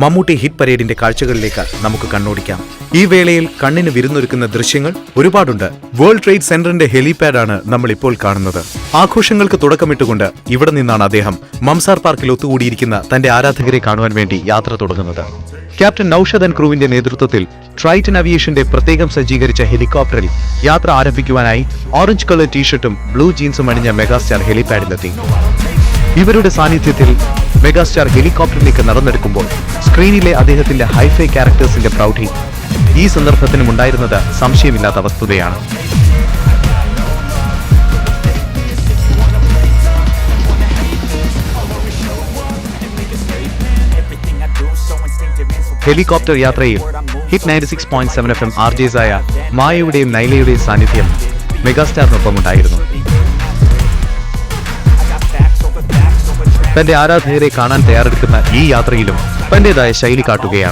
Mammootty hit പരേഡിന്റെ കാഴ്ചകളിലേക്ക് നമുക്ക് കണ്ണോടിക്കാം. ഈ വേളയിൽ കണ്ണിന് വിരുന്നൊരുക്കുന്ന ദൃശ്യങ്ങൾ ഒരുപാടുണ്ട്. വേൾഡ് ട്രേഡ് സെന്ററിന്റെ ഹെലിപാഡാണ് നമ്മൾ ഇപ്പോൾ കാണുന്നത്. ആഘോഷങ്ങൾക്ക് തുടക്കമിട്ടുകൊണ്ട് ഇവിടെ നിന്നാണ് അദ്ദേഹം മംസാർ പാർക്കിൽ ഒത്തുകൂടിയിരിക്കുന്ന തന്റെ ആരാധകരെ കാണുവാൻ വേണ്ടി യാത്ര തുടങ്ങുന്നത്. ക്യാപ്റ്റൻ നൌഷദ് ആൻഡ് ക്രൂവിന്റെ നേതൃത്വത്തിൽ ട്രൈറ്റൻ അവിയേഷന്റെ പ്രത്യേകം സജ്ജീകരിച്ച ഹെലികോപ്റ്ററിൽ യാത്ര ആരംഭിക്കുവാനായി ഓറഞ്ച് കളർ ടീഷർട്ടും ബ്ലൂ ജീൻസും അണിഞ്ഞ മെഗാസ്റ്റാർ ഹെലിപാഡിലെത്തി. ഇവരുടെ സാന്നിധ്യത്തിൽ മെഗാസ്റ്റാർ ഹെലികോപ്റ്ററിലേക്ക് നടന്നെടുക്കുമ്പോൾ സ്ക്രീനിലെ അദ്ദേഹത്തിന്റെ ഹൈഫൈ ക്യാരക്ടേഴ്സിന്റെ പ്രൗഢി ഈ സന്ദർഭത്തിനും ഉണ്ടായിരുന്നത് സംശയമില്ലാത്ത വസ്തുതയാണ്. ഹെലികോപ്റ്റർ യാത്രയിൽ ഹിറ്റ് 96.7 FM RJs-ആയ മായയുടെയും നൈലയുടെയും സാന്നിധ്യം മെഗാസ്റ്റാറിനൊപ്പം ഉണ്ടായിരുന്നു. തന്റെ ആരാധകരെ കാണാൻ തയ്യാറെടുക്കുന്ന ഈ യാത്രയിലും തന്റേതായ ശൈലി കാട്ടുകയാണ്.